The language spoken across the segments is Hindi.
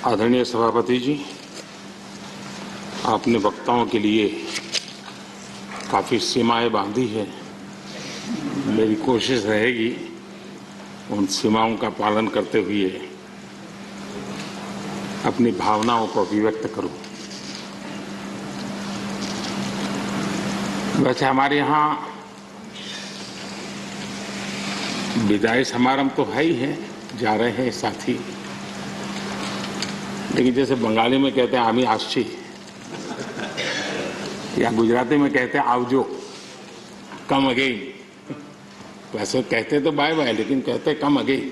आदरणीय सभापति जी, आपने वक्ताओं के लिए काफ़ी सीमाएं बांधी है। मेरी कोशिश रहेगी उन सीमाओं का पालन करते हुए अपनी भावनाओं को अभिव्यक्त करूं। वैसे हमारे यहाँ विदाई समारंभ तो है ही है, जा रहे हैं साथी, लेकिन जैसे बंगाली में कहते हैं आमी आशी या गुजराती में कहते हैं आवजो, कम अगेन। वैसे कहते तो बाय बाय, लेकिन कहते कम अगेन।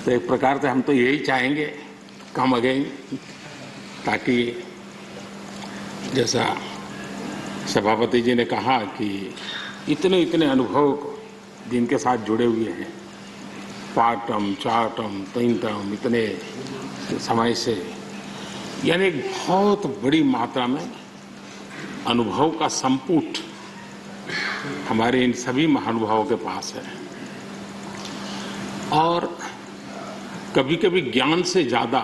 तो एक प्रकार से हम तो यही चाहेंगे, कम अगेन, ताकि जैसा सभापति जी ने कहा कि इतने इतने अनुभव जिनके साथ जुड़े हुए हैं, 5 टर्म 4 टर्म 3 टर्म इतने समय से, यानी एक बहुत बड़ी मात्रा में अनुभव का संपुट हमारे इन सभी महानुभावों के पास है। और कभी कभी ज्ञान से ज्यादा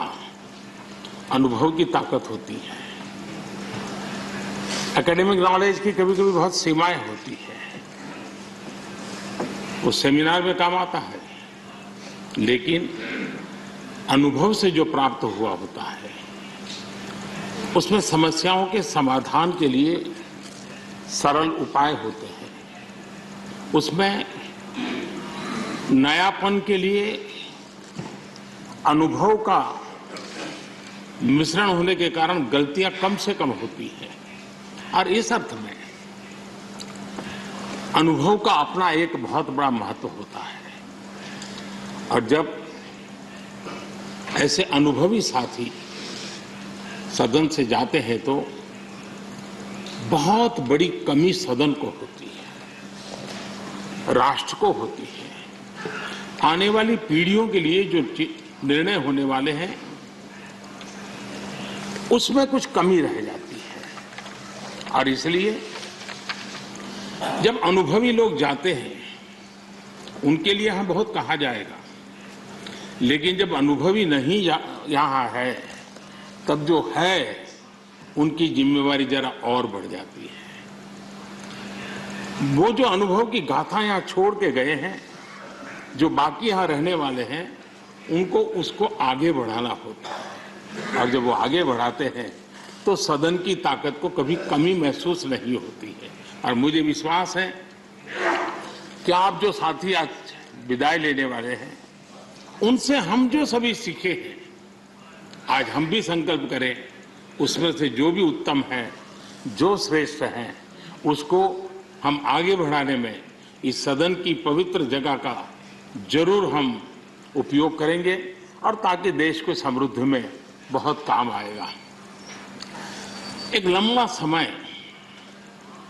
अनुभव की ताकत होती है। एकेडमिक नॉलेज की कभी कभी बहुत सीमाएं होती है, वो सेमिनार में काम आता है, लेकिन अनुभव से जो प्राप्त हुआ होता है उसमें समस्याओं के समाधान के लिए सरल उपाय होते हैं, उसमें नयापन के लिए अनुभव का मिश्रण होने के कारण गलतियां कम से कम होती हैं। और इस अर्थ में अनुभव का अपना एक बहुत बड़ा महत्व होता है। और जब ऐसे अनुभवी साथी सदन से जाते हैं तो बहुत बड़ी कमी सदन को होती है, राष्ट्र को होती है। आने वाली पीढ़ियों के लिए जो निर्णय होने वाले हैं उसमें कुछ कमी रह जाती है। और इसलिए जब अनुभवी लोग जाते हैं उनके लिए यहां बहुत कहा जाएगा, लेकिन जब अनुभवी नहीं यहां है तब जो है उनकी जिम्मेवारी जरा और बढ़ जाती है। वो जो अनुभव की गाथा यहां छोड़ के गए हैं, जो बाकी यहां रहने वाले हैं, उनको उसको आगे बढ़ाना होता है। और जब वो आगे बढ़ाते हैं तो सदन की ताकत को कभी कमी महसूस नहीं होती है। और मुझे विश्वास है कि आप जो साथी आज विदाई लेने वाले हैं, उनसे हम जो सभी सीखे हैं, आज हम भी संकल्प करें उसमें से जो भी उत्तम है, जो श्रेष्ठ है, उसको हम आगे बढ़ाने में इस सदन की पवित्र जगह का जरूर हम उपयोग करेंगे, और ताकि देश को समृद्धि में बहुत काम आएगा। एक लंबा समय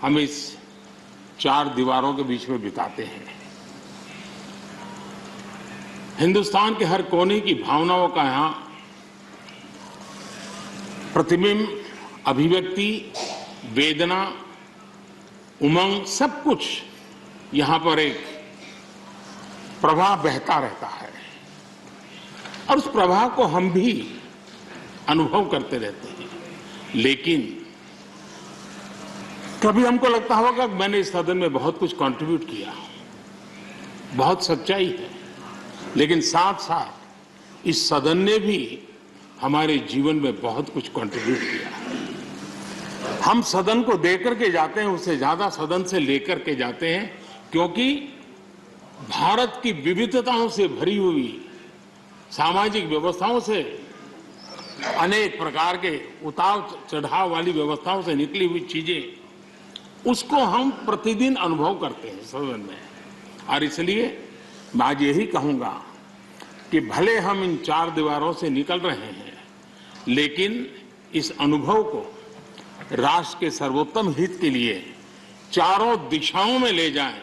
हम इस 4 दीवारों के बीच में बिताते हैं। हिंदुस्तान के हर कोने की भावनाओं का यहां प्रतिबिंब, अभिव्यक्ति, वेदना, उमंग, सब कुछ यहां पर एक प्रवाह बहता रहता है। और उस प्रवाह को हम भी अनुभव करते रहते हैं। लेकिन कभी हमको लगता होगा कि मैंने इस सदन में बहुत कुछ कंट्रीब्यूट किया, बहुत सच्चाई है, लेकिन साथ साथ इस सदन ने भी हमारे जीवन में बहुत कुछ कंट्रीब्यूट किया। हम सदन को देकर के जाते हैं, उससे ज्यादा सदन से लेकर के जाते हैं, क्योंकि भारत की विविधताओं से भरी हुई सामाजिक व्यवस्थाओं से, अनेक प्रकार के उतार चढ़ाव वाली व्यवस्थाओं से निकली हुई चीजें, उसको हम प्रतिदिन अनुभव करते हैं सदन में। और इसलिए मैं आज यही कहूंगा कि भले हम इन 4 दीवारों से निकल रहे हैं, लेकिन इस अनुभव को राष्ट्र के सर्वोत्तम हित के लिए चारों दिशाओं में ले जाएं,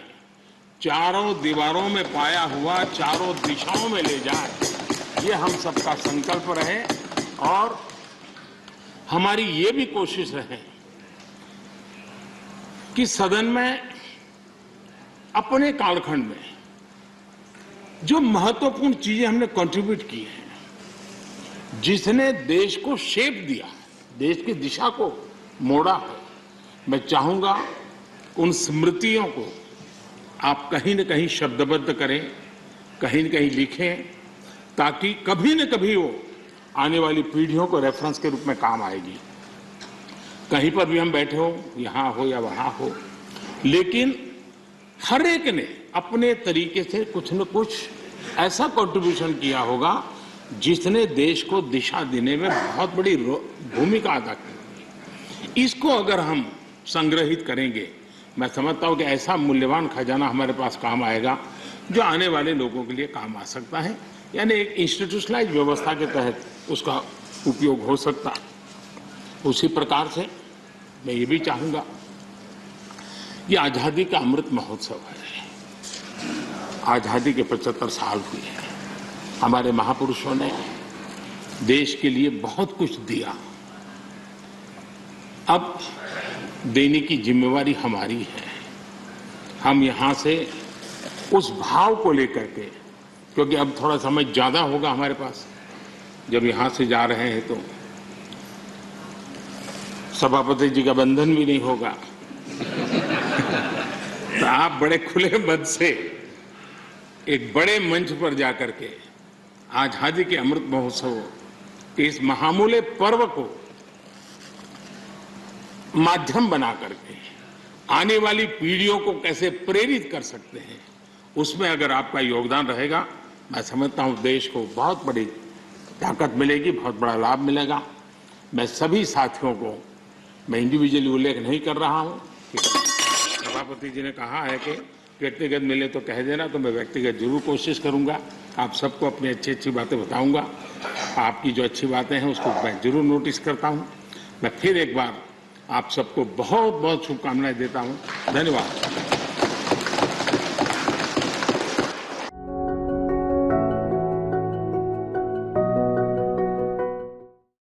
चारों दीवारों में पाया हुआ चारों दिशाओं में ले जाएं। ये हम सबका संकल्प रहे, और हमारी ये भी कोशिश रहे कि सदन में अपने कालखंड में जो महत्वपूर्ण चीजें हमने कंट्रीब्यूट की हैं, जिसने देश को शेप दिया, देश की दिशा को मोड़ा है। मैं चाहूंगा उन स्मृतियों को आप कहीं न कहीं शब्दबद्ध करें, कहीं न कहीं लिखें, ताकि कभी न कभी वो आने वाली पीढ़ियों को रेफरेंस के रूप में काम आएगी। कहीं पर भी हम बैठे हो, यहाँ हो या वहाँ हो, लेकिन हर एक ने अपने तरीके से कुछ न कुछ ऐसा कंट्रीब्यूशन किया होगा जिसने देश को दिशा देने में बहुत बड़ी भूमिका अदा की। इसको अगर हम संग्रहित करेंगे, मैं समझता हूं कि ऐसा मूल्यवान खजाना हमारे पास काम आएगा जो आने वाले लोगों के लिए काम आ सकता है। यानी एक इंस्टीट्यूशनलाइज व्यवस्था के तहत उसका उपयोग हो सकता है। उसी प्रकार से मैं ये भी चाहूंगा, ये आजादी का अमृत महोत्सव है। आजादी के 75 साल हुए हैं। हमारे महापुरुषों ने देश के लिए बहुत कुछ दिया। अब देने की जिम्मेवारी हमारी है। हम यहां से उस भाव को लेकर के, क्योंकि अब थोड़ा समय ज्यादा होगा हमारे पास, जब यहां से जा रहे हैं तो सभापति जी का बंधन भी नहीं होगा। तो आप बड़े खुले मन से एक बड़े मंच पर जाकर के आजादी के अमृत महोत्सव के इस महामूल्य पर्व को माध्यम बना करके आने वाली पीढ़ियों को कैसे प्रेरित कर सकते हैं, उसमें अगर आपका योगदान रहेगा, मैं समझता हूं देश को बहुत बड़ी ताकत मिलेगी, बहुत बड़ा लाभ मिलेगा। मैं सभी साथियों को, मैं इंडिविजुअली उल्लेख नहीं कर रहा हूं, सभापति जी ने कहा है कि व्यक्तिगत मिले तो कह देना, तो मैं व्यक्तिगत जरूर कोशिश करूंगा। आप सबको अपनी अच्छी अच्छी बातें बताऊंगा। आपकी जो अच्छी बातें हैं उसको मैं जरूर नोटिस करता हूं। मैं फिर एक बार आप सबको बहुत बहुत शुभकामनाएं देता हूं। धन्यवाद।